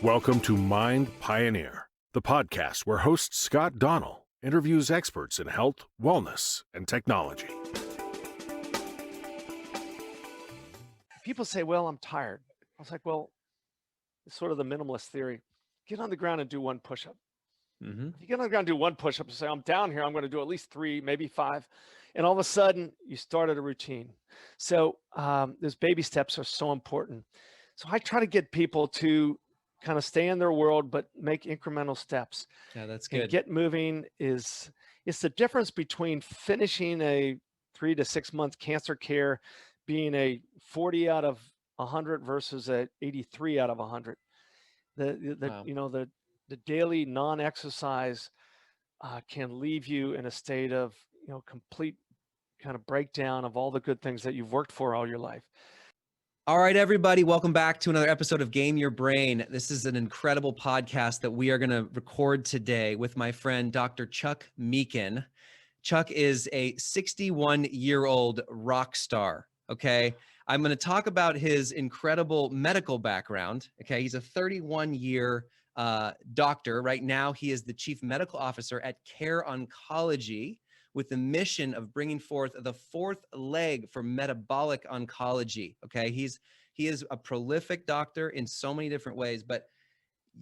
Welcome to Mind Pioneer, the podcast where host Scott Donnell interviews experts in health, wellness, and technology. People say, well, I'm tired. I was like, well, it's sort of the minimalist theory. Get on the ground and do one push-up. Mm-hmm. If you get on the ground and do one push-up and say, I'm down here, I'm going to do at least 3, maybe 5. And all of a sudden, you started a routine. So those baby steps are so important. So I try to get people to kind of stay in their world, but make incremental steps. Yeah, that's good. And get moving it's the difference between finishing a 3 to 6 month cancer care being a 40 out of 100 versus a 83 out of 100. Wow. The daily non-exercise can leave you in a state of complete kind of breakdown of all the good things that you've worked for all your life. All right, everybody, welcome back to another episode of Game Your Brain. This is an incredible podcast that we are going to record today with my friend, Dr. Chuck Meakin. Chuck is a 61-year-old rock star, okay? I'm going to talk about his incredible medical background, okay? He's a 31-year doctor. Right now, he is the chief medical officer at Care Oncology, with the mission of bringing forth the fourth leg for metabolic oncology. Okay, he is a prolific doctor in so many different ways, but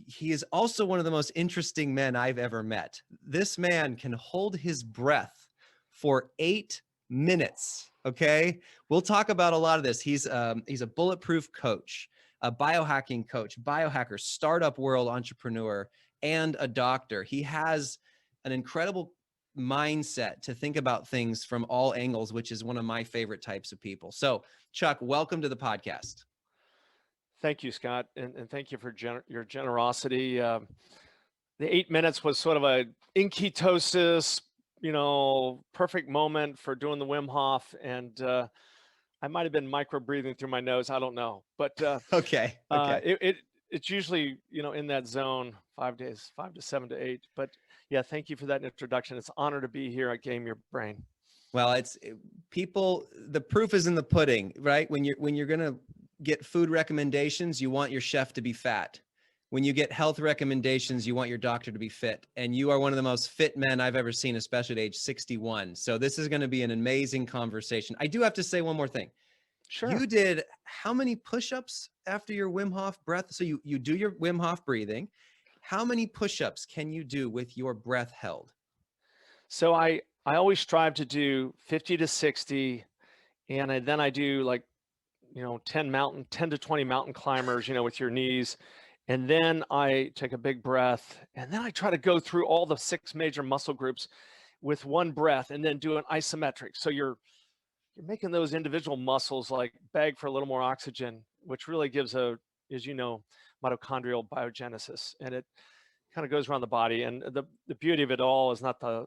he is also one of the most interesting men I've ever met. This man can hold his breath for 8 minutes. Okay, we'll talk about a lot of this. He's a bulletproof coach, a biohacking coach, biohacker, startup world entrepreneur, and a doctor. He has an incredible mindset to think about things from all angles, which is one of my favorite types of people. So, Chuck, welcome to the podcast. Thank you, Scott, and thank you for your generosity. The 8 minutes was sort of a in ketosis, perfect moment for doing the Wim Hof, and I might have been micro breathing through my nose. I don't know, but Okay. It's usually in that zone 5 days, 5 to 7 to 8. But yeah, thank you for that introduction. It's an honor to be here at Game Your Brain. Well, people. The proof is in the pudding, right? When you're gonna get food recommendations, you want your chef to be fat. When you get health recommendations, you want your doctor to be fit. And you are one of the most fit men I've ever seen, especially at age 61. So this is going to be an amazing conversation. I do have to say one more thing. Sure. You did how many push-ups after your Wim Hof breath? So you do your Wim Hof breathing. How many push-ups can you do with your breath held? So I always strive to do 50 to 60, and then I do 10 to 20 mountain climbers, with your knees. And then I take a big breath, and then I try to go through all the 6 major muscle groups with one breath, and then do an isometric. So you're making those individual muscles beg for a little more oxygen, which really gives mitochondrial biogenesis, and it kind of goes around the body. And the beauty of it all is not the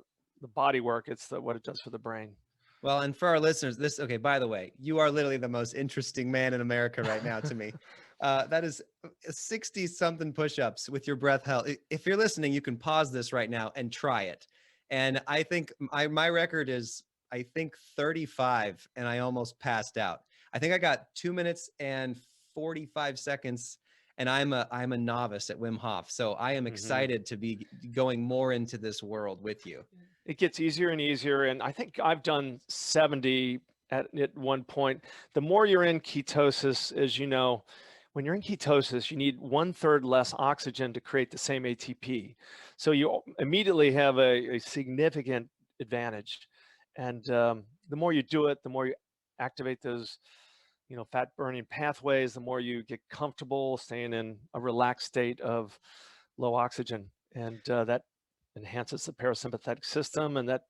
body work, it's what it does for the brain. Well, and for our listeners, by the way, you are literally the most interesting man in America right now to me. That is 60 something push-ups with your breath held. If you're listening, you can pause this right now and try it. And I think my record is, 35, and I almost passed out. I think I got 2 minutes and 45 seconds, and I'm a novice at Wim Hof. So I am excited to be going more into this world with you. It gets easier and easier. And I think I've done 70 at one point. The more you're in ketosis, as you know, when you're in ketosis, you need 1/3 less oxygen to create the same ATP. So you immediately have a significant advantage. And the more you do it, the more you activate those, fat burning pathways, the more you get comfortable staying in a relaxed state of low oxygen. And that enhances the parasympathetic system, and that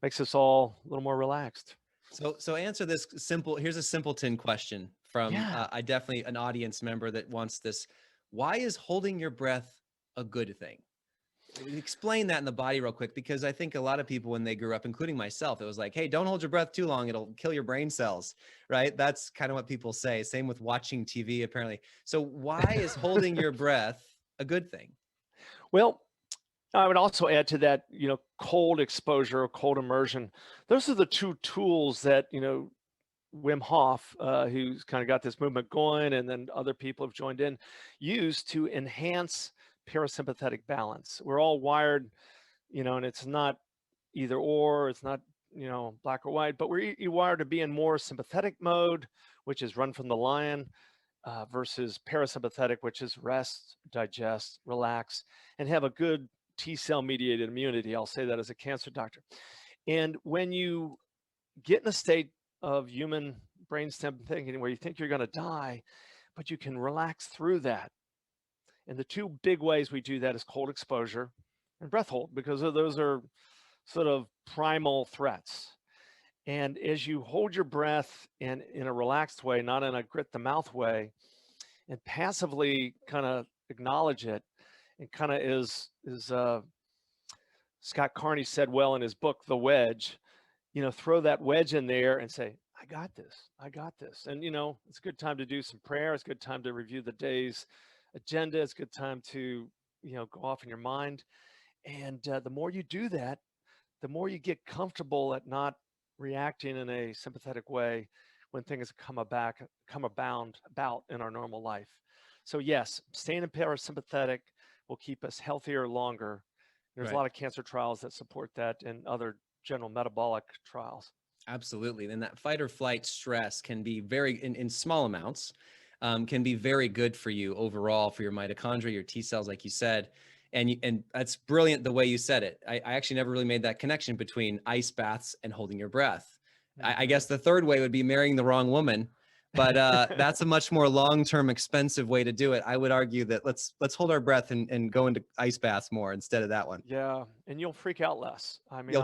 makes us all a little more relaxed. So answer this here's a simpleton question from definitely an audience member that wants this. Why is holding your breath a good thing? Explain that in the body real quick, because I think a lot of people, when they grew up, including myself, it was like, hey, don't hold your breath too long. It'll kill your brain cells, right? That's kind of what people say. Same with watching TV, apparently. So why is holding your breath a good thing? Well, I would also add to that, cold exposure or cold immersion. Those are the two tools that, Wim Hof, who's kind of got this movement going, and then other people have joined in, use to enhance parasympathetic balance. We're all wired, and it's not either or, it's not, black or white, but we're wired to be in more sympathetic mode, which is run from the lion, versus parasympathetic, which is rest, digest, relax, and have a good T cell mediated immunity. I'll say that as a cancer doctor. And when you get in a state of human brainstem thinking where you think you're going to die, but you can relax through that. And the two big ways we do that is cold exposure and breath hold, because those are sort of primal threats. And as you hold your breath in a relaxed way, not in a grit the mouth way, and passively kind of acknowledge it, and kind of is Scott Carney said well in his book, The Wedge, throw that wedge in there and say, I got this. I got this. And, it's a good time to do some prayer. It's a good time to review the day's agenda. It's a good time to, go off in your mind. And the more you do that, the more you get comfortable at not reacting in a sympathetic way when things come about in our normal life. So yes, staying in parasympathetic will keep us healthier longer. There's a lot of cancer trials that support that, and other general metabolic trials. Absolutely. And that fight or flight stress can be very, in small amounts, can be very good for you overall, for your mitochondria, your T cells, like you said. And that's brilliant the way you said it. I actually never really made that connection between ice baths and holding your breath. I guess the third way would be marrying the wrong woman, but that's a much more long-term expensive way to do it. I would argue that let's hold our breath and go into ice baths more instead of that one. Yeah, and you'll freak out less. I mean,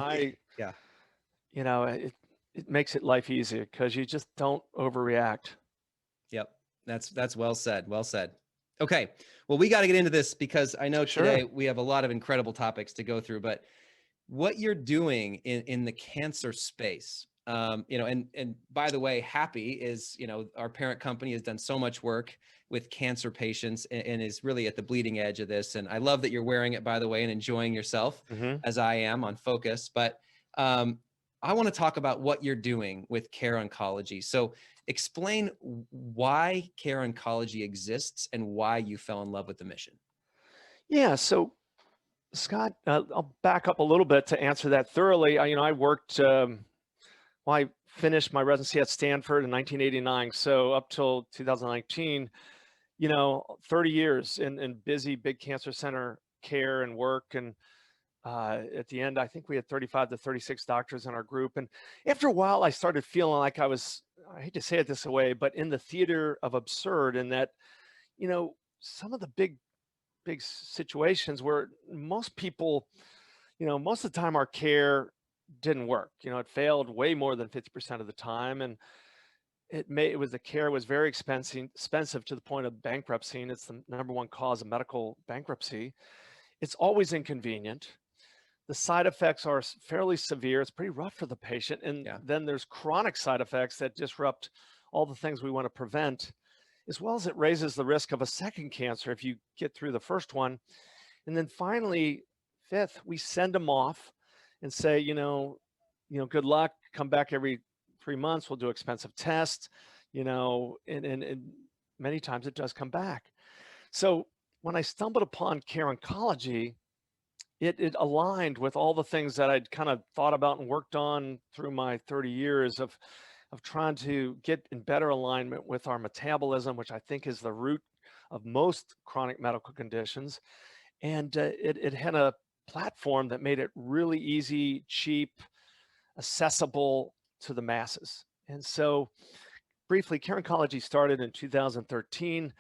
it makes it life easier because you just don't overreact. Yep, that's well said. Well said. Okay, well, we got to get into this because I know today we have a lot of incredible topics to go through, but what you're doing in the cancer space, and by the way, Happy is, our parent company has done so much work with cancer patients and is really at the bleeding edge of this. And I love that you're wearing it, by the way, and enjoying yourself as I am on Focus. But I want to talk about what you're doing with Care Oncology. So explain why Care Oncology exists and why you fell in love with the mission. Yeah, so Scott, I'll back up a little bit to answer that thoroughly. I worked, I finished my residency at Stanford in 1989. So up till 2019, 30 years in busy big cancer center care and work. And at the end, I think we had 35 to 36 doctors in our group. And after a while, I started feeling like I hate to say it this way, but in the theater of absurd, in that, some of the big situations where most people, most of the time our care didn't work. It failed way more than 50% of the time. And the care was very expensive to the point of bankruptcy. And it's the number one cause of medical bankruptcy. It's always inconvenient. The side effects are fairly severe. It's pretty rough for the patient. And then there's chronic side effects that disrupt all the things we want to prevent, as well as it raises the risk of a second cancer if you get through the first one. And then finally, fifth, we send them off and say, good luck, come back every 3 months, we'll do expensive tests, and many times it does come back. So when I stumbled upon Care Oncology, it aligned with all the things that I'd kind of thought about and worked on through my 30 years of trying to get in better alignment with our metabolism, which I think is the root of most chronic medical conditions. And it had a platform that made it really easy, cheap, accessible to the masses. And so briefly, Care Oncology started in 2013.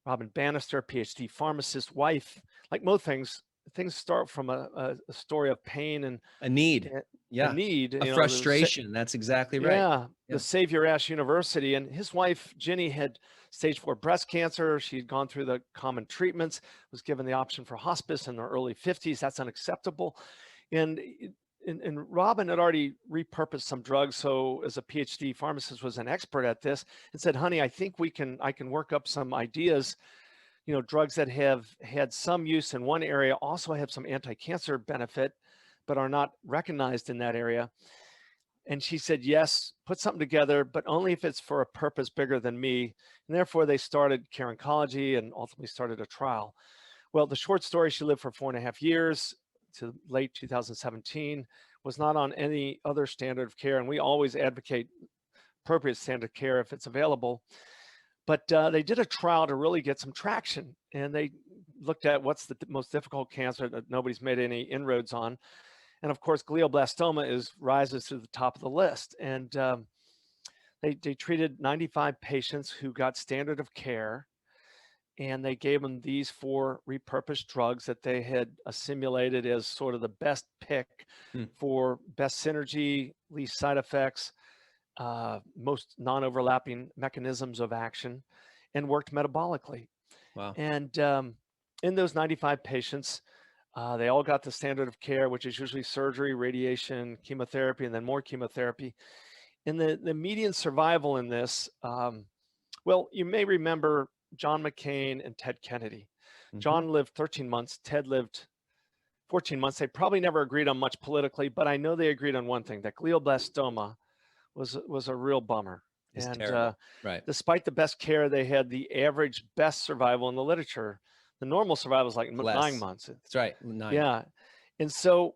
Robin Bannister, PhD pharmacist, wife, like most things start from a story of pain and a need. A need, a frustration. That's exactly right. The Xavier Ash University, and his wife Ginny had stage 4 breast cancer. She'd gone through the common treatments, was given the option for hospice in her early 50s. That's unacceptable. And Robin had already repurposed some drugs. So as a PhD pharmacist, was an expert at this, and said, honey, I think I can work up some ideas. Drugs that have had some use in one area also have some anti-cancer benefit, but are not recognized in that area. And she said, yes, put something together, but only if it's for a purpose bigger than me. And therefore, they started Care Oncology and ultimately started a trial. Well, the short story, she lived for 4.5 years to late 2017, was not on any other standard of care. And we always advocate appropriate standard of care if it's available. But they did a trial to really get some traction. And they looked at what's the most difficult cancer that nobody's made any inroads on. And of course, glioblastoma rises to the top of the list. And they treated 95 patients who got standard of care, and they gave them these 4 repurposed drugs that they had assimilated as sort of the best pick for best synergy, least side effects, most non-overlapping mechanisms of action, and worked metabolically. Wow. And in those 95 patients, they all got the standard of care, which is usually surgery, radiation, chemotherapy, and then more chemotherapy. And the median survival in this, well, you may remember John McCain and Ted Kennedy. John lived 13 months, Ted lived 14 months. They probably never agreed on much politically, but I know they agreed on one thing, that glioblastoma was a real bummer. It's and terrible. Right. Despite the best care, they had the average best survival in the literature. The normal survival is like 9 months. That's right. 9. Yeah. And so,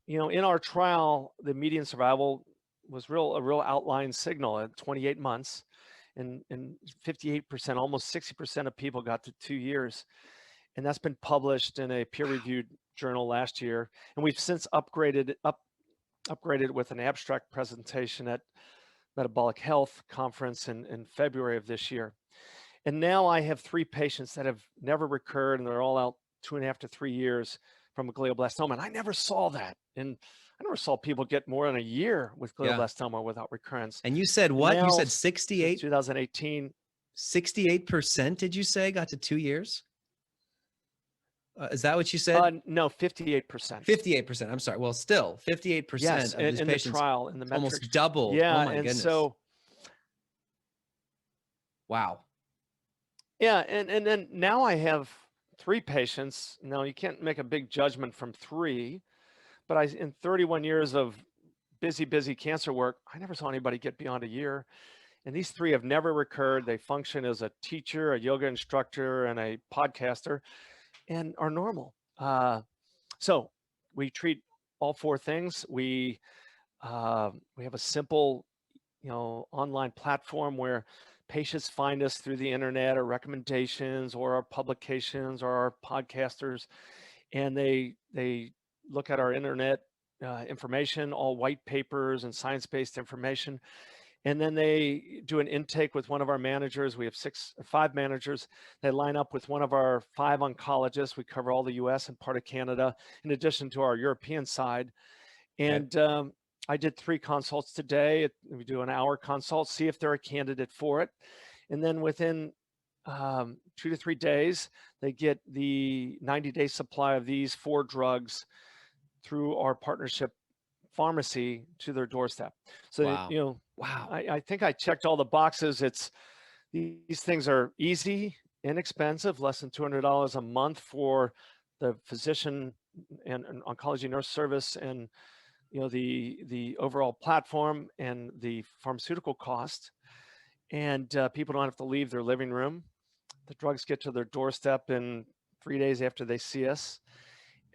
you know, in our trial, the median survival was a real outline signal at 28 months, and 58%, almost 60% of people got to 2 years. And that's been published in a peer-reviewed journal last year. And we've since upgraded it with an abstract presentation at Metabolic Health Conference in February of this year. And now I have 3 patients that have never recurred, and they're all out 2.5 to 3 years from a glioblastoma. And I never saw that. And I never saw people get more than a year with glioblastoma without recurrence. And you said what? Now, you said 68? 2018. 68%, did you say, got to 2 years? Is that what you said? No, 58%. 58%. I'm sorry. Well, still 58% yes, of these in patients, the trial, in the metrics. almost double. Yeah, oh my and goodness. so, wow. Yeah, and then now I have 3 patients. Now you can't make a big judgment from 3, but in 31 years of busy cancer work, I never saw anybody get beyond a year. And these 3 have never recurred. They function as a teacher, a yoga instructor, and a podcaster, and are normal. So we treat all 4 things. We have a simple, online platform where patients find us through the internet or recommendations or our publications or our podcasters, and they look at our internet information, all white papers and science-based information. And then they do an intake with one of our managers. We have 5 managers. They line up with one of our 5 oncologists. We cover all the US and part of Canada, in addition to our European side. And I did 3 consults today. We do an hour consult, see if they're a candidate for it. And then within 2 to 3 days, they get the 90-day supply of these 4 drugs through our partnership pharmacy to their doorstep. So, wow. Wow. I think I checked all the boxes. These things are easy, inexpensive, less than $200 a month for the physician and oncology nurse service, and the overall platform and the pharmaceutical cost. And people don't have to leave their living room. The drugs get to their doorstep in 3 days after they see us.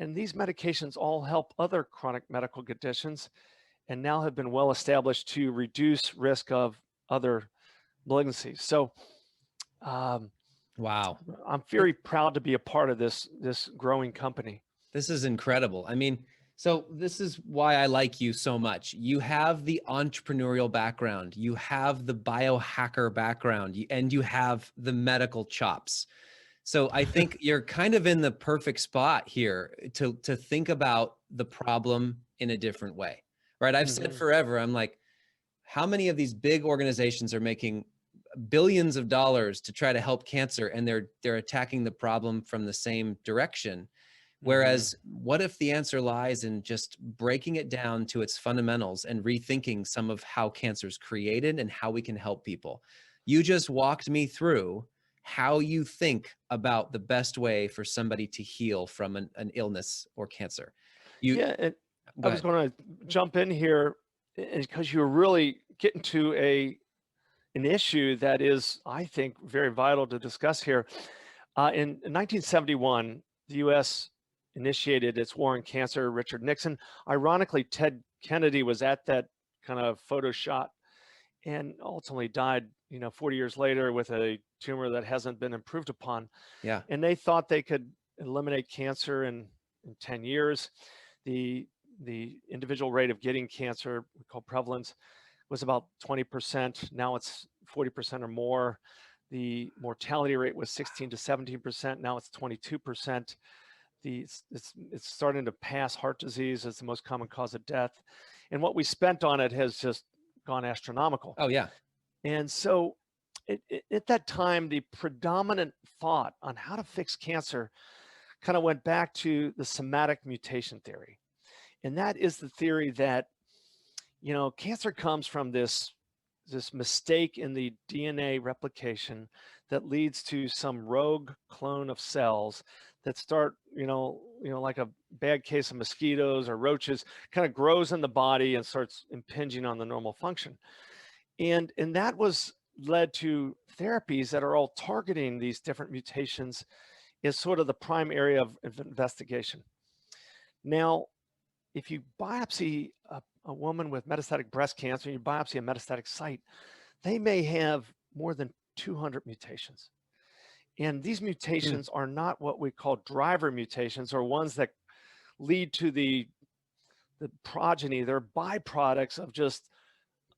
And these medications all help other chronic medical conditions, and now have been well established to reduce risk of other malignancies. So, wow, I'm very proud to be a part of this growing company. This is incredible. I mean, so this is why I like you so much. You have the entrepreneurial background, you have the biohacker background, and you have the medical chops. So I think you're kind of in the perfect spot here to think about the problem in a different way, right? I've said forever, I'm like, how many of these big organizations are making billions of dollars to try to help cancer, and they're attacking the problem from the same direction? Whereas what if the answer lies in just breaking it down to its fundamentals and rethinking some of how cancer is created and how we can help people? You just walked me through how you think about the best way for somebody to heal from an illness or cancer. And I was going to jump in here. because you're really getting to an issue that is, I think, very vital to discuss here. In 1971, the U.S. initiated its war on cancer. Richard Nixon, ironically, Ted Kennedy was at that kind of photo shot and ultimately died, 40 years later with a tumor that hasn't been improved upon. Yeah. And they thought they could eliminate cancer in 10 years. The individual rate of getting cancer, we call prevalence, was about 20%. Now it's 40% or more. The mortality rate was 16 to 17%. Now it's 22%. It's starting to pass heart disease as the most common cause of death. And what we spent on it has just gone astronomical. Oh, yeah. And so at that time, the predominant thought on how to fix cancer kind of went back to the somatic mutation theory. And that is the theory that, cancer comes from this mistake in the DNA replication that leads to some rogue clone of cells that start, like a bad case of mosquitoes or roaches, kind of grows in the body and starts impinging on the normal function. And that was led to therapies that are all targeting these different mutations is sort of the prime area of investigation. Now, if you biopsy a woman with metastatic breast cancer, and you biopsy a metastatic site, they may have more than 200 mutations. And these mutations are not what we call driver mutations, or ones that lead to the progeny. They're byproducts of just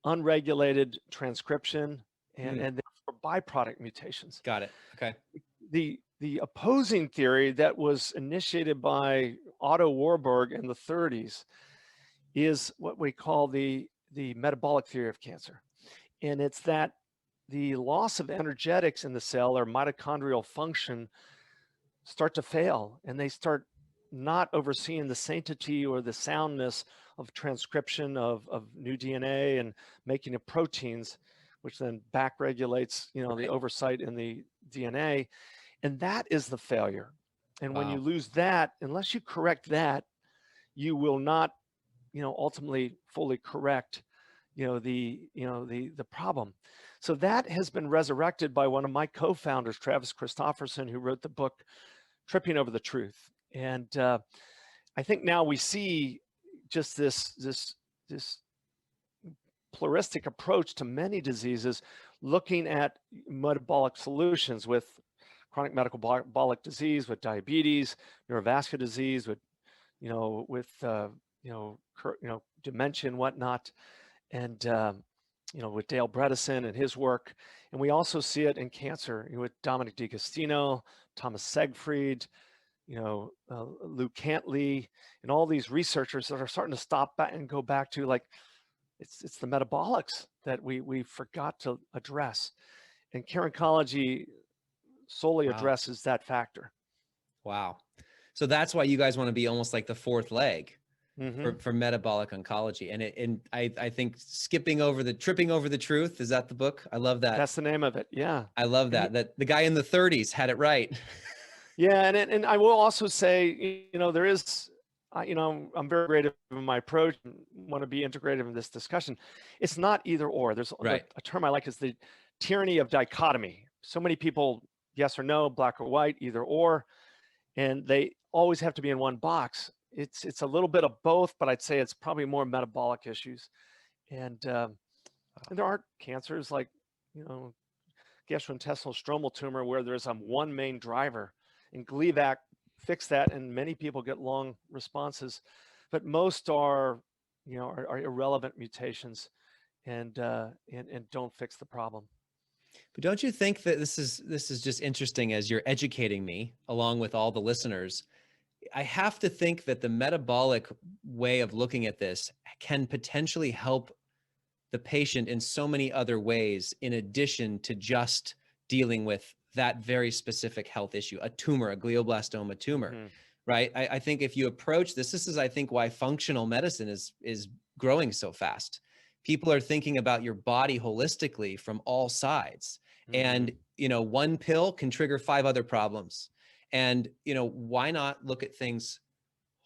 unregulated transcription and therefore byproduct mutations. Got it. Okay. The opposing theory that was initiated by Otto Warburg in the 30s is what we call the metabolic theory of cancer. And it's that the loss of energetics in the cell or mitochondrial function start to fail, and they start not overseeing the sanctity or the soundness of transcription of new DNA and making of proteins, which then back regulates, the oversight in the DNA. And that is the failure. And when you lose that, unless you correct that, you will not, ultimately fully correct, the problem. So that has been resurrected by one of my co-founders, Travis Christofferson, who wrote the book, Tripping Over the Truth. And I think now we see just this pluralistic approach to many diseases, looking at metabolic solutions with chronic metabolic disease, with diabetes, neurovascular disease, with dementia and whatnot, and with Dale Bredesen and his work. And we also see it in cancer with Dominic DiGustino, Thomas Segfried, Lou Cantley, and all these researchers that are starting to stop back and go back to, like, it's the metabolics that we forgot to address. And care oncology solely addresses that factor. Wow. So that's why you guys want to be almost like the fourth leg for metabolic oncology. And I think tripping over the truth, is that the book? I love that. That's the name of it. Yeah. I love that. That the guy in the 30s had it right. Yeah. And I will also say, there is, I'm very creative in my approach and want to be integrative in this discussion. It's not either or. There's a term I like, is the tyranny of dichotomy. So many people, yes or no, black or white, either or, and they always have to be in one box. It's a little bit of both, but I'd say it's probably more metabolic issues. And there are cancers like, gastrointestinal stromal tumor, where there's one main driver, and Gleevec fix that, and many people get long responses, but most are irrelevant mutations and don't fix the problem. But don't you think that this is just interesting as you're educating me along with all the listeners? I have to think that the metabolic way of looking at this can potentially help the patient in so many other ways, in addition to just dealing with that very specific health issue, a tumor, a glioblastoma tumor, right? I think if you approach this is, I think, why functional medicine is growing so fast. People are thinking about your body holistically from all sides. And, one pill can trigger 5 other problems. And, why not look at things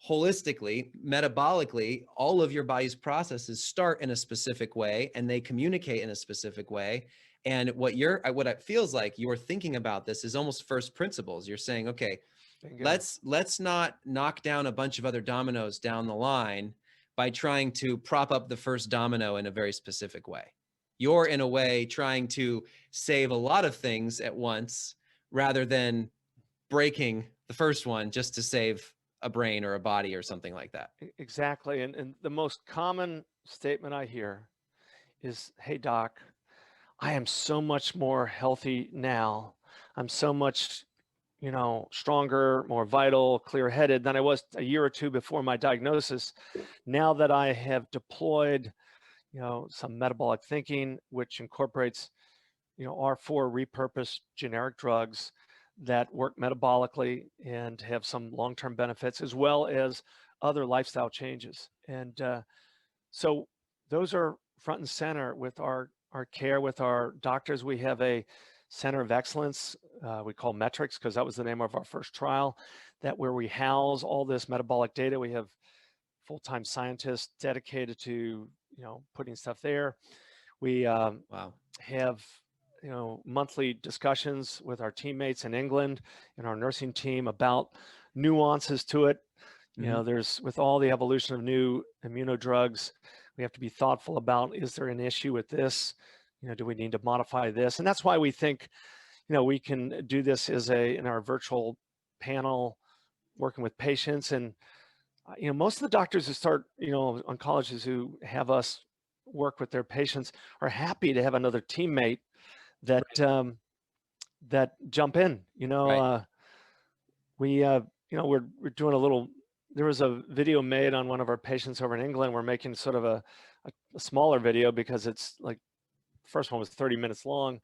holistically, metabolically, all of your body's processes start in a specific way and they communicate in a specific way. And what it feels like you're thinking about this is almost first principles. You're saying, okay, Bingo. let's not knock down a bunch of other dominoes down the line by trying to prop up the first domino in a very specific way. You're in a way trying to save a lot of things at once rather than breaking the first one just to save a brain or a body or something like that. Exactly. And the most common statement I hear is, hey, doc, I am so much more healthy now. I'm so much, stronger, more vital, clear-headed than I was a year or two before my diagnosis. Now that I have deployed, some metabolic thinking, which incorporates, our 4 repurposed generic drugs that work metabolically and have some long-term benefits, as well as other lifestyle changes. And so those are front and center with our care with our doctors. We have a center of excellence we call Metrics, because that was the name of our first trial, that where we house all this metabolic data. We have full-time scientists dedicated to putting stuff there. We Wow. have monthly discussions with our teammates in England and our nursing team about nuances to it. There's, with all the evolution of new immunodrugs, we have to be thoughtful about, is there an issue with this? Do we need to modify this? And that's why we think, we can do this in our virtual panel, working with patients. And, most of the doctors who start, oncologists who have us work with their patients are happy to have another teammate that, that jump in, Right. we're doing a little, there was a video made on one of our patients over in England. We're making sort of a smaller video because it's like, first one was 30 minutes long.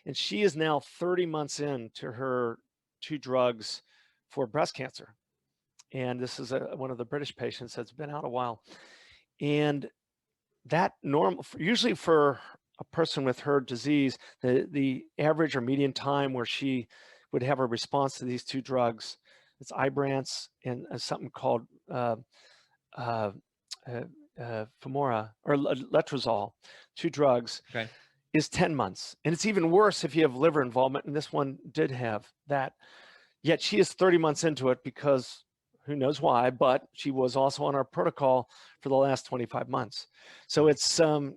And she is now 30 months into her 2 drugs for breast cancer. And this is one of the British patients that's been out a while. And that usually for a person with her disease, the average or median time where she would have a response to these 2 drugs, it's Ibrance and something called Femora or letrozole, 2 drugs, Okay. is 10 months. And it's even worse if you have liver involvement, and this one did have that. Yet she is 30 months into it because who knows why, but she was also on our protocol for the last 25 months. So it's, some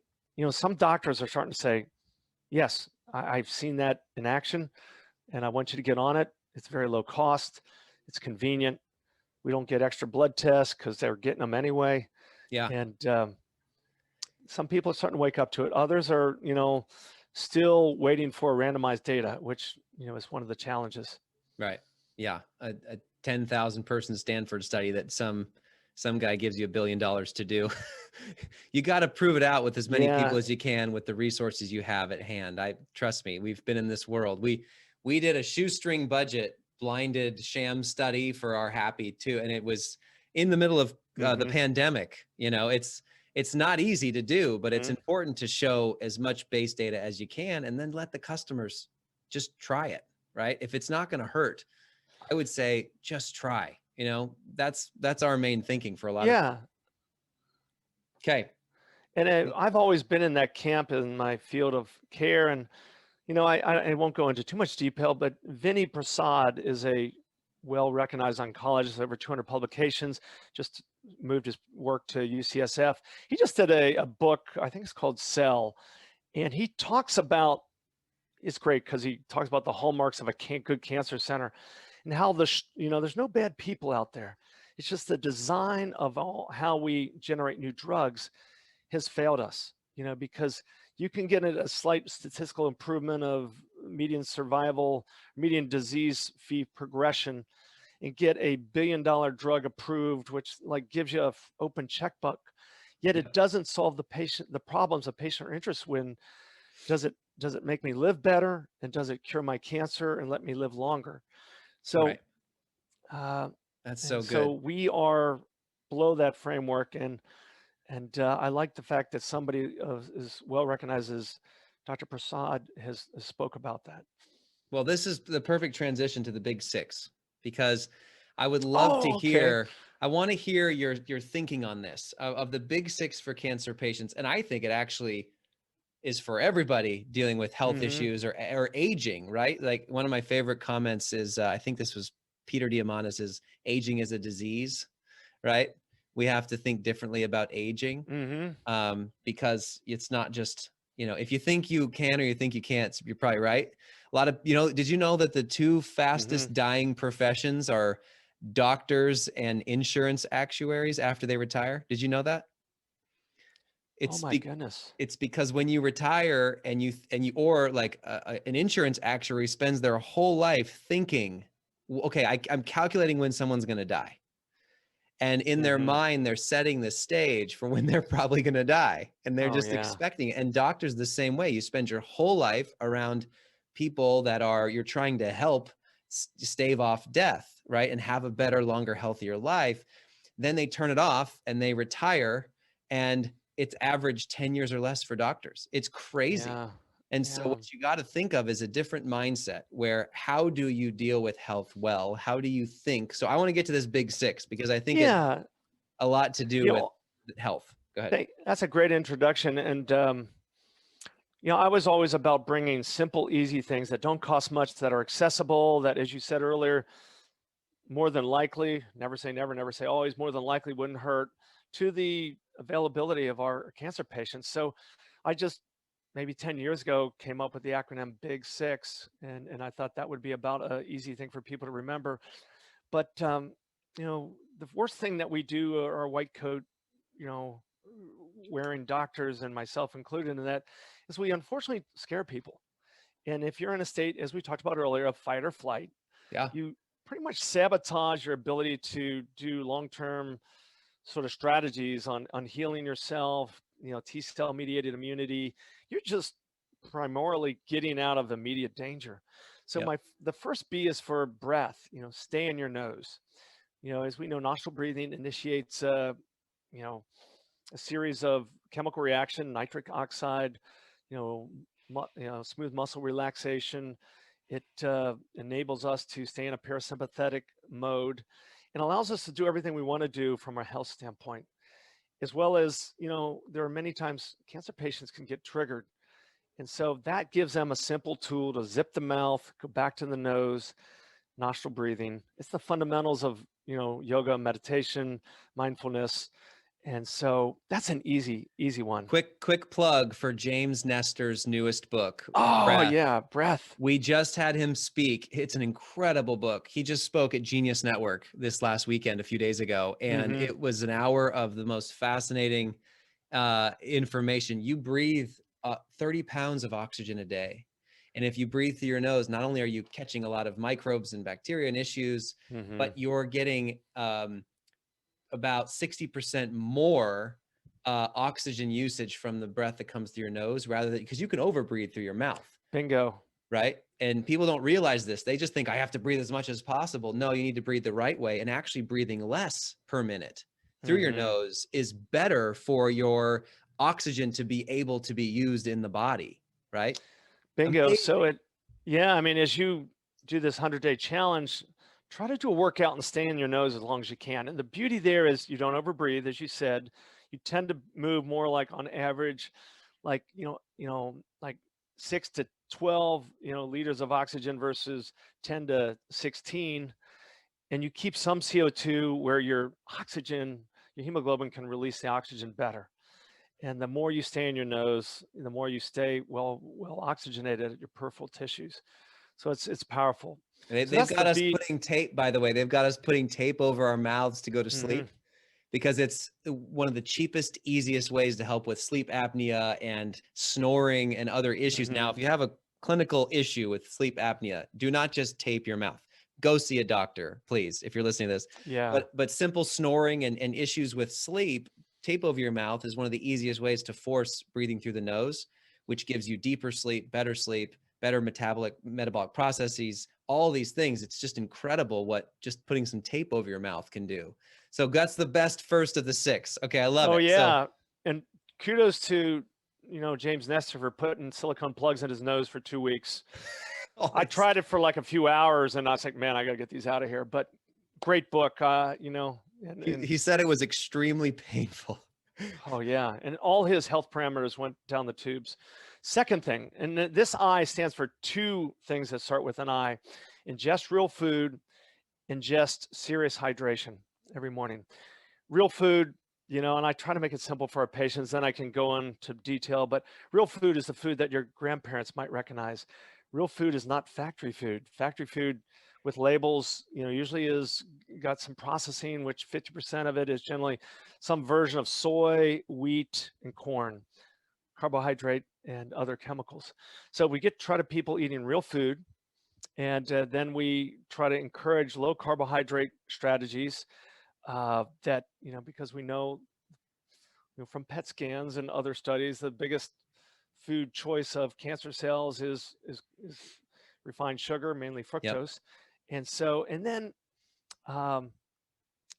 doctors are starting to say, yes, I've seen that in action and I want you to get on it. It's very low cost. It's convenient. We don't get extra blood tests because they're getting them anyway. Yeah. And some people are starting to wake up to it. Others are, still waiting for randomized data, which, is one of the challenges. Right. Yeah. A 10,000 person Stanford study that some guy gives you $1 billion to do. You got to prove it out with as many people as you can with the resources you have at hand. Trust me, we've been in this world. We did a shoestring budget blinded sham study for our Happy too. And it was in the middle of the pandemic. It's not easy to do, but it's important to show as much base data as you can and then let the customers just try it, right? If it's not going to hurt, I would say just try. That's our main thinking for a lot of people. Okay. And I've always been in that camp in my field of care. And, I won't go into too much detail, but Vinny Prasad is a well-recognized oncologist, over 200 publications, just moved his work to UCSF. He just did a book, I think it's called Cell. And he talks about, it's great because he talks about the hallmarks of a good cancer center and how there's no bad people out there. It's just the design of how we generate new drugs has failed us, because you can get a slight statistical improvement of median survival, median disease-free progression, and get a $1 billion drug approved, which gives you an open checkbook. Yet it doesn't solve the problems a patient are interested in. Does it make me live better, and does it cure my cancer and let me live longer? So that's so good. So we are below that framework, and I like the fact that somebody is well recognized as Dr. Prasad has spoke about that. Well, this is the perfect transition to the big 6, because I would love to hear I want to hear your thinking on this of the big six for cancer patients. And I think it actually is for everybody dealing with health issues or aging, right? Like one of my favorite comments is, I think this was Peter Diamandis, is aging is a disease, right? We have to think differently about aging because it's not just, if you think you can or you think you can't, you're probably right. A lot of, did you know that the two fastest dying professions are doctors and insurance actuaries after they retire? Did you know that? Oh my goodness. It's because when you retire and you or like an insurance actuary spends their whole life thinking, okay, I'm calculating when someone's going to die. And in their mind, they're setting the stage for when they're probably going to die. And they're just expecting it. And doctors the same way. You spend your whole life around people that you're trying to help stave off death, right? And have a better, longer, healthier life. Then they turn it off and they retire, and it's average 10 years or less for doctors. It's crazy. Yeah. And so what you got to think of is a different mindset where how do you deal with health well? How do you think? So I want to get to this big six because I think it's a lot to do with health. Go ahead. That's a great introduction. And, I was always about bringing simple, easy things that don't cost much, that are accessible, that, as you said earlier, more than likely, never say never, never say always, more than likely wouldn't hurt, to the availability of our cancer patients. So I just, maybe 10 years ago, came up with the acronym Big Six, and I thought that would be about an easy thing for people to remember. But, the worst thing that we do, our white coat, wearing doctors and myself included in that, is we unfortunately scare people. And if you're in a state, as we talked about earlier, of fight or flight, you pretty much sabotage your ability to do long-term sort of strategies on healing yourself, T-cell mediated immunity. You're just primarily getting out of immediate danger. So the first B is for breath, stay in your nose. As we know, nostril breathing initiates, a series of chemical reaction, nitric oxide, smooth muscle relaxation. It enables us to stay in a parasympathetic mode and allows us to do everything we want to do from a health standpoint. As well as, there are many times cancer patients can get triggered. And so that gives them a simple tool to zip the mouth, go back to the nose, nostril breathing. It's the fundamentals of, yoga, meditation, mindfulness. And so that's an easy one. Quick plug for James Nestor's newest book. Breath. Breath. We just had him speak. It's an incredible book. He just spoke at Genius Network this last weekend, a few days ago. And it was an hour of the most fascinating information. You breathe 30 pounds of oxygen a day. And if you breathe through your nose, not only are you catching a lot of microbes and bacteria and issues, but you're getting about 60% more oxygen usage from the breath that comes through your nose, rather than, because you can overbreathe through your mouth. Bingo. Right? And people don't realize this. They just think I have to breathe as much as possible. No, you need to breathe the right way, and actually breathing less per minute through your nose is better for your oxygen to be able to be used in the body. Right? Bingo. Amazing. So as you do this 100-day challenge, try to do a workout and stay in your nose as long as you can. And the beauty there is you don't overbreathe, as you said. You tend to move more like on average, like, like 6 to 12, liters of oxygen versus 10 to 16. And you keep some CO2 where your oxygen, your hemoglobin can release the oxygen better. And the more you stay in your nose, the more you stay well oxygenated at your peripheral tissues. So it's powerful. They've got us putting tape, by the way, they've got us putting tape over our mouths to go to sleep because it's one of the cheapest, easiest ways to help with sleep apnea and snoring and other issues. Now, if you have a clinical issue with sleep apnea, do not just tape your mouth. Go see a doctor, please, if you're listening to this. Yeah. But simple snoring and issues with sleep, tape over your mouth is one of the easiest ways to force breathing through the nose, which gives you deeper sleep, better metabolic processes, all these things. It's just incredible what just putting some tape over your mouth can do. So that's the best first of the six. Okay, I love it. Oh yeah, and kudos to James Nestor for putting silicone plugs in his nose for 2 weeks. I tried it for like a few hours, and I was like, man, I gotta get these out of here. But great book. He said it was extremely painful. Oh yeah, and all his health parameters went down the tubes. Second thing, and this I stands for two things that start with an I: ingest real food, ingest serious hydration every morning. Real food, and I try to make it simple for our patients, then I can go into detail, but real food is the food that your grandparents might recognize. Real food is not factory food. Factory food with labels, usually is got some processing, which 50% of it is generally some version of soy, wheat, and corn, carbohydrate, and other chemicals. So we try to people eating real food, and then we try to encourage low carbohydrate strategies that, because we know, from PET scans and other studies, the biggest food choice of cancer cells is refined sugar, mainly fructose. And so, and then, and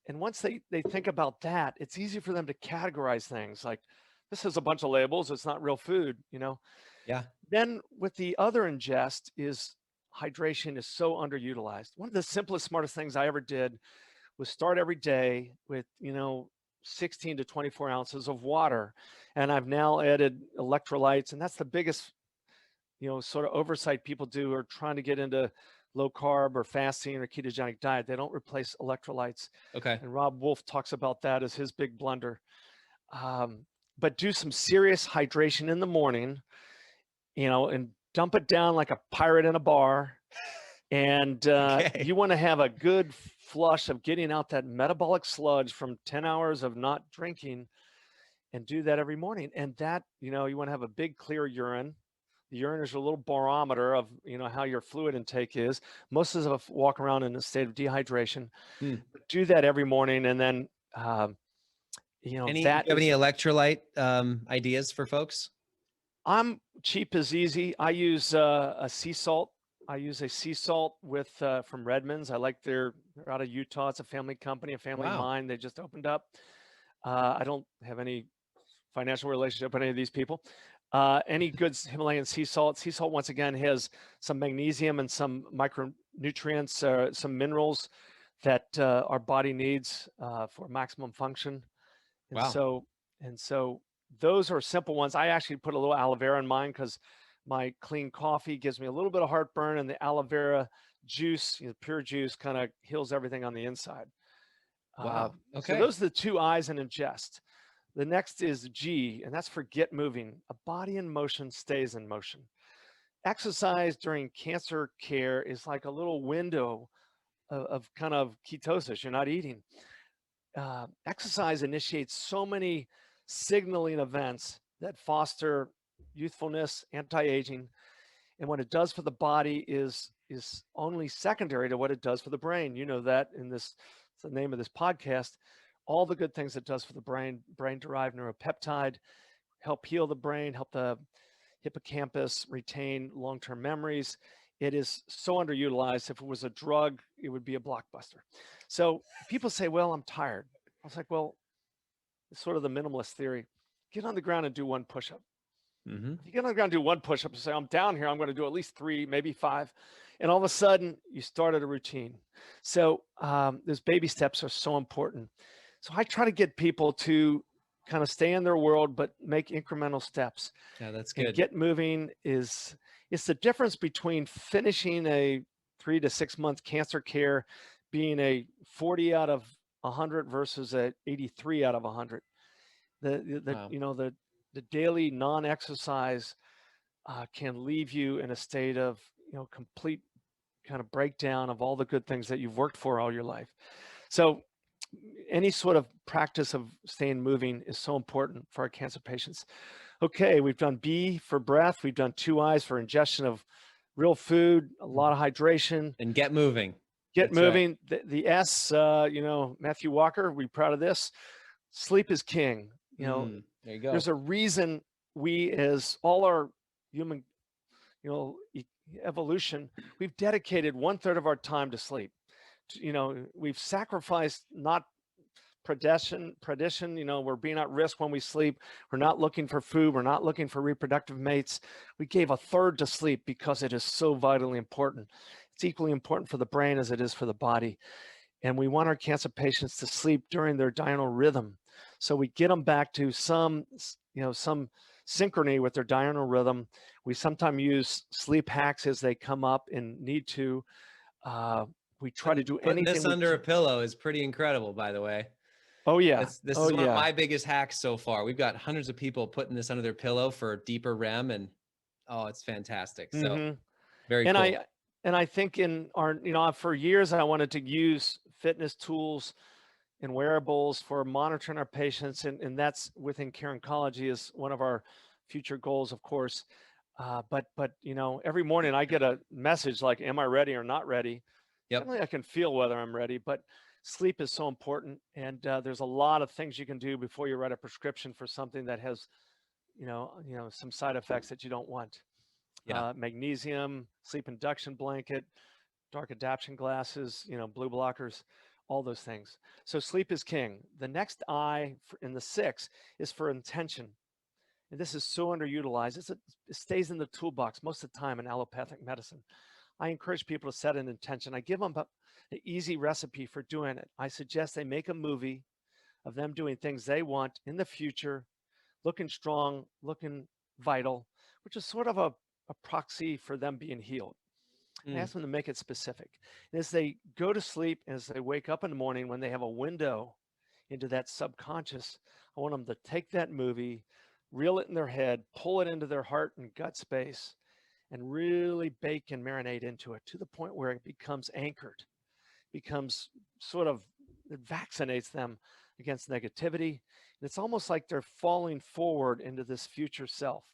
once they think about that, it's easy for them to categorize things like, this is a bunch of labels, it's not real food, Yeah. Then with the other ingest is hydration is so underutilized. One of the simplest, smartest things I ever did was start every day with, 16 to 24 ounces of water. And I've now added electrolytes, and that's the biggest, sort of oversight people do, are trying to get into low carb or fasting or ketogenic diet. They don't replace electrolytes. Okay. And Rob Wolf talks about that as his big blunder. But do some serious hydration in the morning, and dump it down like a pirate in a bar. And Okay. you want to have a good flush of getting out that metabolic sludge from 10 hours of not drinking, and do that every morning. And that, you want to have a big clear urine. The urine is a little barometer of, how your fluid intake is. Most of us walk around in a state of dehydration. Do that every morning. And then, do you have any electrolyte ideas for folks? I'm cheap as easy. I use a sea salt. I use a sea salt with from Redmond's. I like they're out of Utah. It's a family company, a family mine. They just opened up. I don't have any financial relationship with any of these people. Any good Himalayan sea salt. Sea salt, once again, has some magnesium and some micronutrients, some minerals that our body needs for maximum function. And so those are simple ones. I actually put a little aloe vera in mine because my clean coffee gives me a little bit of heartburn, and the aloe vera juice, pure juice, kind of heals everything on the inside. Wow. Okay. So those are the two I's in ingest. The next is G, and that's for get moving. A body in motion stays in motion. Exercise during cancer care is like a little window of kind of ketosis. You're not eating. Exercise initiates so many signaling events that foster youthfulness, anti-aging, and what it does for the body is only secondary to what it does for the brain. You know that it's the name of this podcast. All the good things it does for the brain-derived neuropeptide, help heal the brain, help the hippocampus retain long-term memories. It is so underutilized. If it was a drug, it would be a blockbuster. So people say, well, I'm tired. I was like, well, it's sort of the minimalist theory. Get on the ground and do one push-up. If you get on the ground and do one push-up and say, I'm down here, I'm going to do at least 3, maybe 5. And all of a sudden, you started a routine. So those baby steps are so important. So I try to get people to kind of stay in their world, but make incremental steps. Yeah, that's good. And get moving it's the difference between finishing a 3 to 6 month cancer care being a 40 out of 100 versus a 83 out of 100. The daily non-exercise can leave you in a state of complete kind of breakdown of all the good things that you've worked for all your life. So any sort of practice of staying moving is so important for our cancer patients. Okay, we've done B for breath. We've done 2 I's for ingestion of real food, a lot of hydration. And get moving. Get moving. Right. The S, Matthew Walker, we're proud of this. Sleep is king. There you go. There's a reason we, as all our human, evolution, we've dedicated 1/3 of our time to sleep. We've sacrificed not predation, we're being at risk when we sleep. We're not looking for food. We're not looking for reproductive mates. We gave 1/3 to sleep because it is so vitally important. It's equally important for the brain as it is for the body. And we want our cancer patients to sleep during their diurnal rhythm. So we get them back to some synchrony with their diurnal rhythm. We sometimes use sleep hacks as they come up and need to. We try to do Putting anything this under a pillow is pretty incredible, by the way. Oh yeah. This is one of my biggest hacks so far. We've got hundreds of people putting this under their pillow for deeper REM, and it's fantastic. So very cool. I think in our, for years I wanted to use fitness tools and wearables for monitoring our patients, and that's within Care Oncology is one of our future goals, of course. But every morning I get a message like, am I ready or not ready? Yep. Certainly I can feel whether I'm ready, but sleep is so important. And there's a lot of things you can do before you write a prescription for something that has, some side effects that you don't want. Yeah. Magnesium, sleep induction blanket, dark adaptation glasses, blue blockers, all those things. So sleep is king. The next I in the 6 is for intention. And this is so underutilized. It stays in the toolbox most of the time in allopathic medicine. I encourage people to set an intention. I give them an easy recipe for doing it. I suggest they make a movie of them doing things they want in the future, looking strong, looking vital, which is sort of a proxy for them being healed. I ask them to make it specific. And as they go to sleep, as they wake up in the morning, when they have a window into that subconscious, I want them to take that movie, reel it in their head, pull it into their heart and gut space, and really bake and marinate into it to the point where it becomes anchored, becomes it vaccinates them against negativity. And it's almost like they're falling forward into this future self.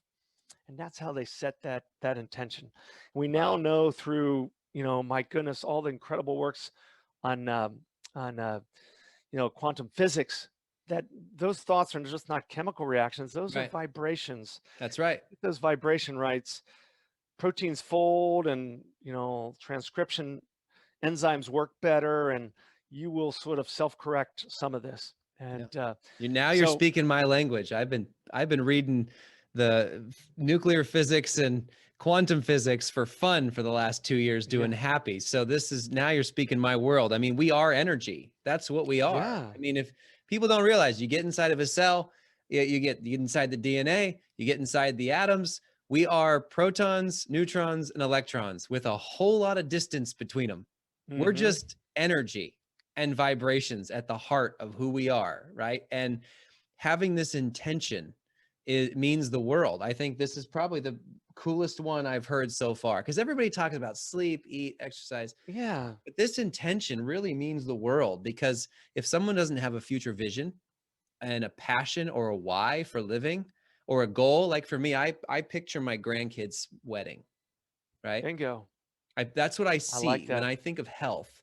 And that's how they set that intention. We now know through, my goodness, all the incredible works on quantum physics, that those thoughts are just not chemical reactions. Those are vibrations. That's right. Those vibration rights, proteins fold, and transcription enzymes work better, and you will sort of self-correct some of this. And you're speaking my language. I've been reading the nuclear physics and quantum physics for fun for the last 2 years doing happy. So now you're speaking my world. I mean, we are energy. That's what we are. Yeah. I mean, if people don't realize, you get inside of a cell, you get inside the DNA, you get inside the atoms. We are protons, neutrons, and electrons with a whole lot of distance between them. We're just energy and vibrations at the heart of who we are, right? And having this intention, it means the world. I think this is probably the coolest one I've heard so far, because everybody talks about sleep, eat, exercise. Yeah. But this intention really means the world, because if someone doesn't have a future vision and a passion or a why for living or a goal, like for me, I picture my grandkids' wedding, right? Bingo. That's what I see like that. when I think of health.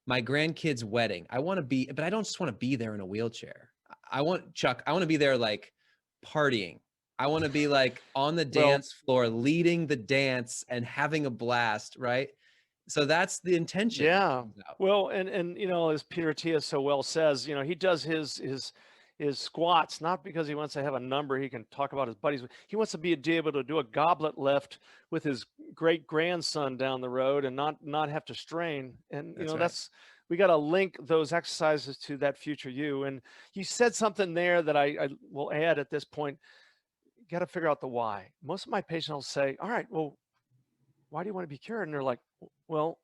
My grandkids' wedding. I want to be, but I don't just want to be there in a wheelchair. I want to be there like partying. I want to be like on the dance floor, leading the dance and having a blast, right? So that's the intention. Yeah. Well, and as Peter Attia so well says, he does his squats not because he wants to have a number he can talk about his buddies. He wants to be able to do a goblet lift with his great grandson down the road and not have to strain. And that's we got to link those exercises to that future you. And you said something there that I will add at this point. You got to figure out the why. Most of my patients will say, all right, well, why do you want to be cured? And they're like, well,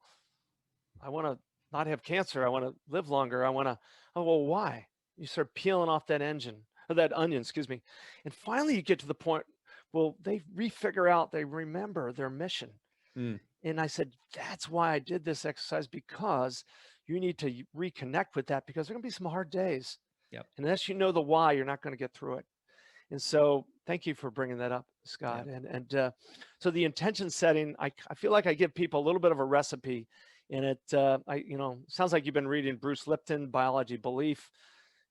I want to not have cancer. I want to live longer. I want to, oh, well, why? You start peeling off that onion, excuse me. And finally you get to the point, well, they they remember their mission. And I said, that's why I did this exercise, because you need to reconnect with that, because there are going to be some hard days. Yep. And unless you know the why, you're not going to get through it. And so thank you for bringing that up, Scott. Yep. And so the intention setting, I feel like I give people a little bit of a recipe in it. Sounds like you've been reading Bruce Lipton, Biology Belief,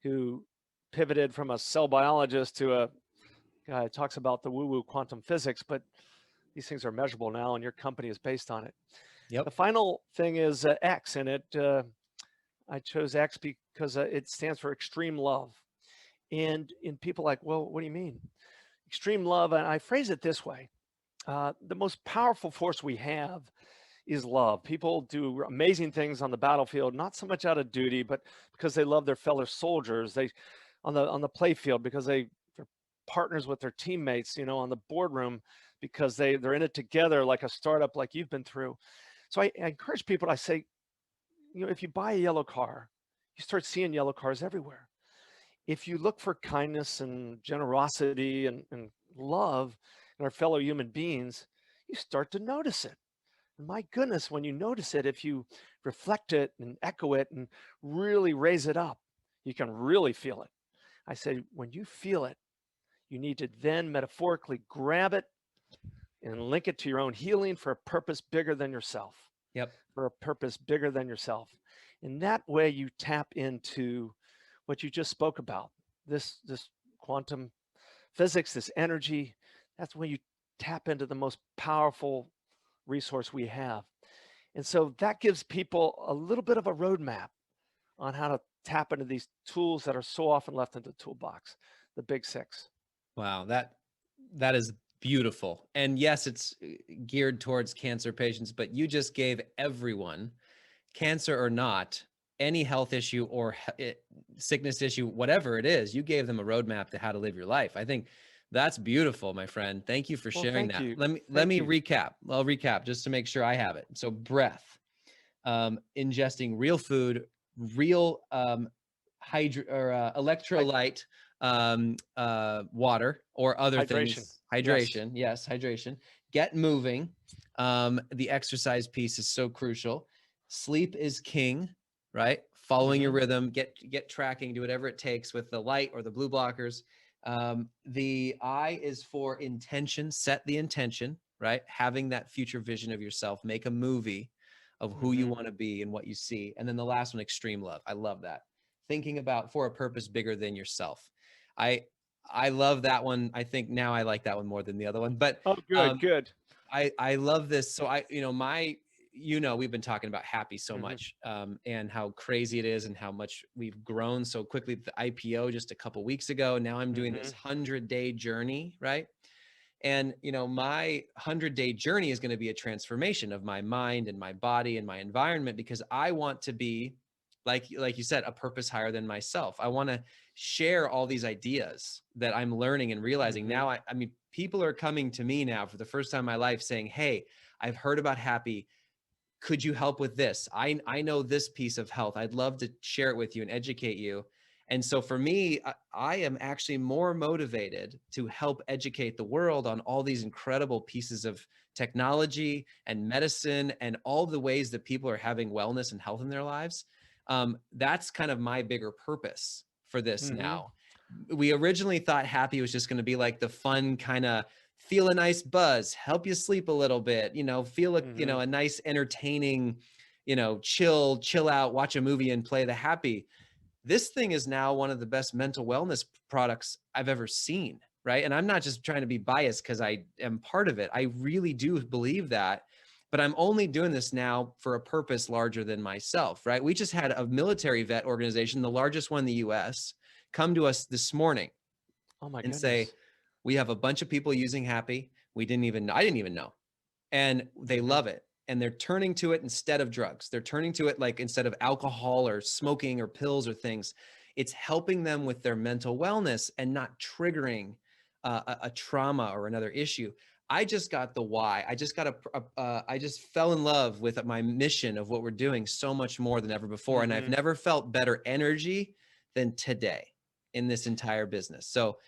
who pivoted from a cell biologist to a guy who talks about the woo-woo quantum physics, but these things are measurable now, and your company is based on it. Yep. The final thing is X, and I chose X because it stands for extreme love. And people like, well, what do you mean? Extreme love, and I phrase it this way. The most powerful force we have is love. People do amazing things on the battlefield, not so much out of duty, but because they love their fellow soldiers. They on the play field because they're partners with their teammates, on the boardroom because they're in it together, like a startup like you've been through. So I encourage people, I say, if you buy a yellow car, you start seeing yellow cars everywhere. If you look for kindness and generosity and love in our fellow human beings, you start to notice it. And my goodness, when you notice it, if you reflect it and echo it and really raise it up, you can really feel it. I say, when you feel it, you need to then metaphorically grab it and link it to your own healing for a purpose bigger than yourself. Yep. For a purpose bigger than yourself. In that way, you tap into what you just spoke about, this quantum physics, this energy. That's when you tap into the most powerful resource we have. And so that gives people a little bit of a roadmap on how to tap into these tools that are so often left in the toolbox, the big six. Wow, that is beautiful. And yes, it's geared towards cancer patients, but you just gave everyone, cancer or not, any health issue or sickness issue, whatever it is, you gave them a roadmap to how to live your life. I think that's beautiful, my friend. Thank you for sharing that. You. Let me recap. I'll recap just to make sure I have it. So breath, ingesting real food, real electrolyte, water or other things. Hydration. Yes, hydration. Get moving. The exercise piece is so crucial. Sleep is king, right? Following your rhythm, get tracking, do whatever it takes with the light or the blue blockers. The I is for intention, set the intention, right? Having that future vision of yourself, make a movie of who you want to be and what you see. And then the last one, extreme love. I love that. Thinking about for a purpose bigger than yourself. I love that one. I think now I like that one more than the other one, but good. I love this. So we've been talking about happy so much, and how crazy it is and how much we've grown so quickly. The IPO just a couple weeks ago. Now I'm doing this 100-day journey, right? And, my 100-day journey is going to be a transformation of my mind and my body and my environment, because I want to be, like you said, a purpose higher than myself. I want to share all these ideas that I'm learning and realizing now. I mean, people are coming to me now for the first time in my life saying, hey, I've heard about happy. Could you help with this? I know this piece of health. I'd love to share it with you and educate you. And so for me, I am actually more motivated to help educate the world on all these incredible pieces of technology and medicine and all the ways that people are having wellness and health in their lives. That's kind of my bigger purpose for this now. We originally thought happy was just going to be like the fun kind of feel a nice buzz, help you sleep a little bit, feel a nice entertaining, chill out, watch a movie and play the happy. This thing is now one of the best mental wellness products I've ever seen, right? And I'm not just trying to be biased because I am part of it. I really do believe that, but I'm only doing this now for a purpose larger than myself, right? We just had a military vet organization, the largest one in the US, come to us this morning and say, we have a bunch of people using Happy. I didn't even know. And they love it. And they're turning to it instead of drugs. They're turning to it like instead of alcohol or smoking or pills or things. It's helping them with their mental wellness and not triggering a trauma or another issue. I just got the why. I just fell in love with my mission of what we're doing so much more than ever before. And I've never felt better energy than today in this entire business. So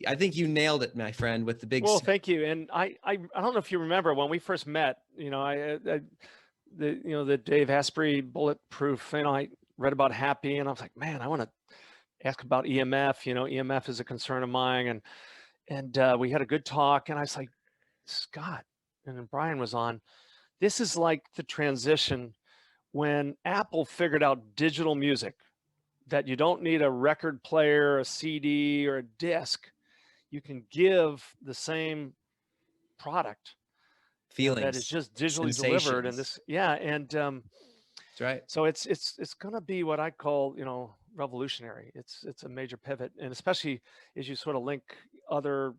I think you nailed it, my friend, with the big. Well, thank you. And I don't know if you remember when we first met. The Dave Asprey Bulletproof. I read about Happy, and I was like, man, I want to ask about EMF. EMF is a concern of mine, and we had a good talk. And I was like, Scott, and then Brian was on. This is like the transition when Apple figured out digital music, that you don't need a record player, a CD, or a disc. You can give the same product feelings that is just digitally delivered, and that's right. So it's going to be what I call revolutionary. It's a major pivot, and especially as you sort of link other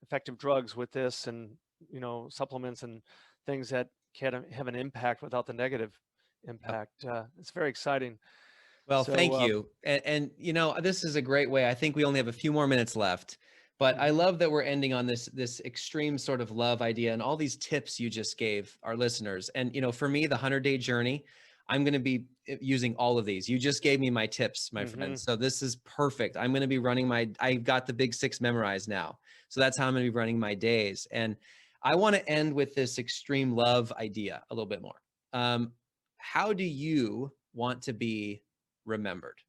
effective drugs with this, and supplements and things that have an impact without the negative Yep. impact. It's very exciting. Well, So, thank you. And you know, this is a great way. I think we only have a few more minutes left, but I love that we're ending on this extreme sort of love idea and all these tips you just gave our listeners. And you know, for me, the 100-day journey, I'm going to be using all of these. You just gave me my tips, my friend. So this is perfect. I'm going to be running I've got the big 6 memorized now. So that's how I'm going to be running my days. And I want to end with this extreme love idea a little bit more. How do you want to be remembered?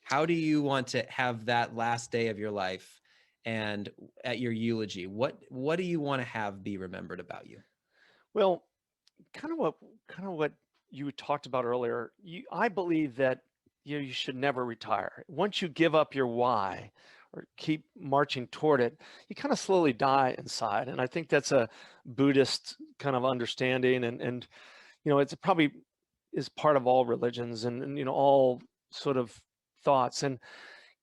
How do you want to have that last day of your life and at your eulogy? What do you want to have be remembered about you? well, kind of what you talked about earlier. I believe that you should never retire. Once you give up your why or keep marching toward it, you kind of slowly die inside. And I think that's a Buddhist kind of understanding, and it's probably is part of all religions and all sort of thoughts. And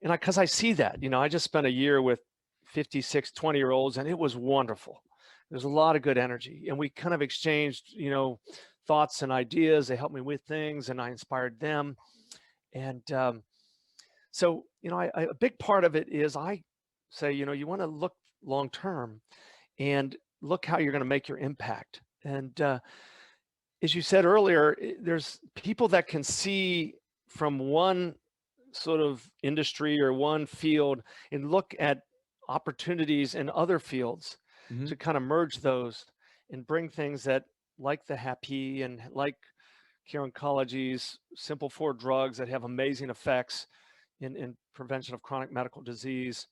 because I see that, I just spent a year with 56 20-year-olds, and it was wonderful. There's a lot of good energy, and we kind of exchanged, thoughts and ideas. They helped me with things, and I inspired them. And so, a big part of it is I say, you want to look long term and look how you're going to make your impact. And as you said earlier, there's people that can see from one sort of industry or one field and look at opportunities in other fields to kind of merge those and bring things that, like the happy and like Oncology's simple 4 drugs that have amazing effects in prevention of chronic medical disease.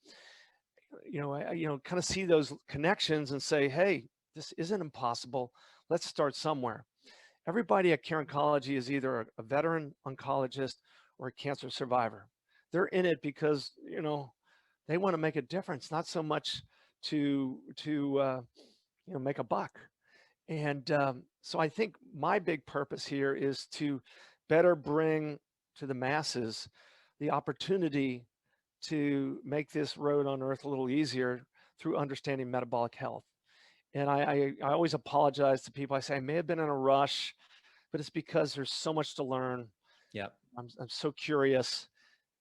Kind of see those connections and say, hey, this isn't impossible. Let's start somewhere. Everybody at Oncology is either a veteran oncologist or a cancer survivor. They're in it because, they want to make a difference, not so much to make a buck. And so I think my big purpose here is to better bring to the masses the opportunity to make this road on earth a little easier through understanding metabolic health. And I always apologize to people. I say I may have been in a rush, but it's because there's so much to learn. Yep. I'm so curious,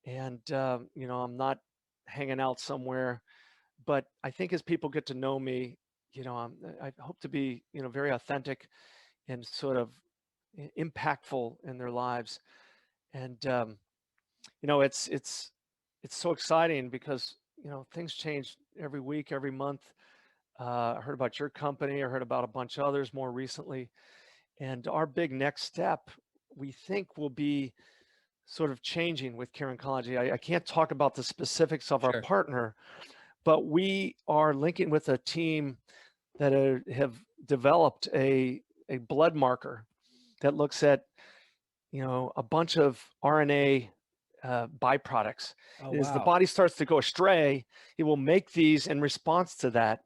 and I'm not hanging out somewhere. But I think as people get to know me, I hope to be very authentic and sort of impactful in their lives. And it's so exciting because things change every week, every month. I heard about your company. I heard about a bunch of others more recently. And our big next step, we think, will be sort of changing with Oncology. I can't talk about the specifics of our partner, but we are linking with a team that have developed a blood marker that looks at a bunch of RNA byproducts. As the body starts to go astray, it will make these in response to that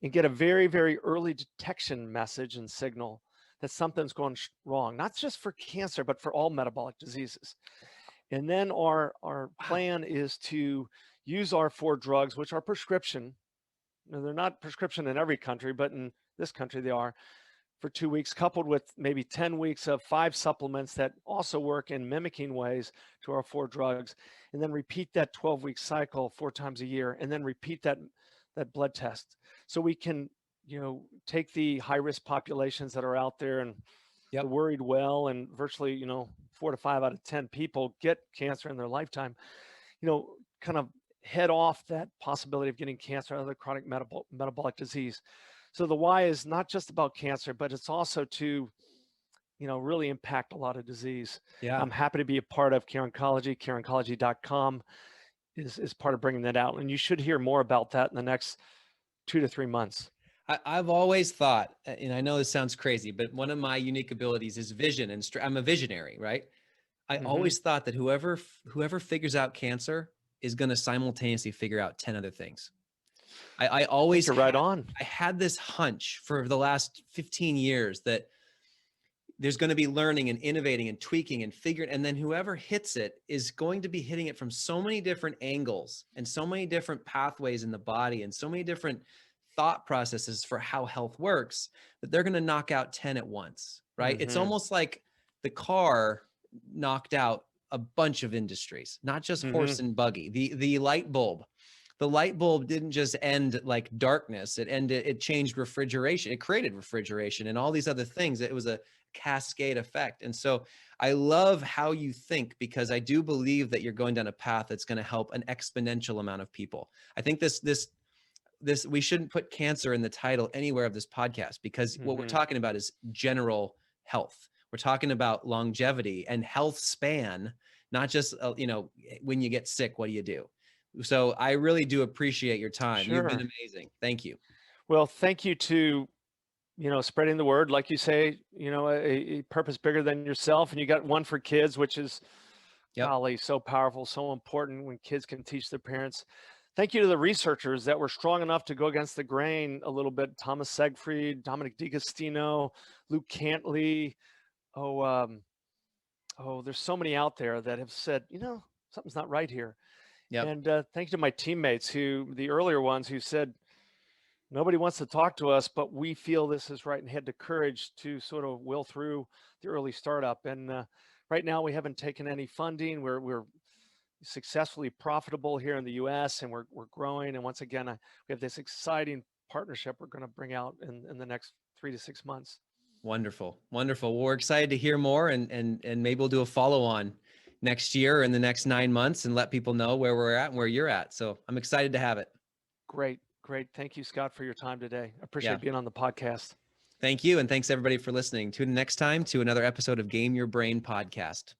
and get a very, very early detection message and signal that something's going wrong, not just for cancer, but for all metabolic diseases. And then our plan is to use our 4 drugs, which are prescription. They're not prescription in every country, but in this country they are, for 2 weeks, coupled with maybe 10 weeks of 5 supplements that also work in mimicking ways to our 4 drugs, and then repeat that 12-week cycle 4 times a year, and then repeat that blood test. So we can, take the high-risk populations that are out there and the worried well, and virtually, 4 to 5 out of 10 people get cancer in their lifetime, kind of head off that possibility of getting cancer or other chronic metabolic disease. So the why is not just about cancer, but it's also to, really impact a lot of disease. Yeah. I'm happy to be a part of Oncology. Oncology.com is part of bringing that out. And you should hear more about that in the next 2 to 3 months. I've always thought, and I know this sounds crazy, but one of my unique abilities is vision, and I'm a visionary, right? I always thought that whoever figures out cancer is going to simultaneously figure out 10 other things. I always You're right on. I had this hunch for the last 15 years that there's going to be learning and innovating and tweaking and figuring, and then whoever hits it is going to be hitting it from so many different angles and so many different pathways in the body and so many different thought processes for how health works, that they're going to knock out 10 at once, right? It's almost like the car knocked out a bunch of industries, not just horse and buggy. The light bulb. The light bulb didn't just end like darkness. It changed refrigeration. It created refrigeration and all these other things. It was a cascade effect. And so I love how you think, because I do believe that you're going down a path that's going to help an exponential amount of people. I think this we shouldn't put cancer in the title anywhere of this podcast, because what we're talking about is general health. We're talking about longevity and health span, not just, when you get sick, what do you do? So I really do appreciate your time. Sure. You've been amazing. Thank you. Well, thank you to, spreading the word, like you say, a purpose bigger than yourself. And you got one for kids, which is golly, so powerful, so important when kids can teach their parents. Thank you to the researchers that were strong enough to go against the grain a little bit. Thomas Segfried, Dominic DiGustino, Luke Cantley. There's so many out there that have said, something's not right here. Yep. And thank you to my teammates, the earlier ones who said, nobody wants to talk to us, but we feel this is right, and had the courage to sort of will through the early startup. And right now we haven't taken any funding. We're successfully profitable here in the US, and we're growing. And once again, we have this exciting partnership we're going to bring out in the next 3 to 6 months. Wonderful. Wonderful. Well, we're excited to hear more, and maybe we'll do a follow-on next year or in the next 9 months and let people know where we're at and where you're at. So I'm excited to have it. Great. Thank you, Scott, for your time today. I appreciate being on the podcast. Thank you. And thanks everybody for listening. Tune in next time to another episode of Game Your Brain podcast.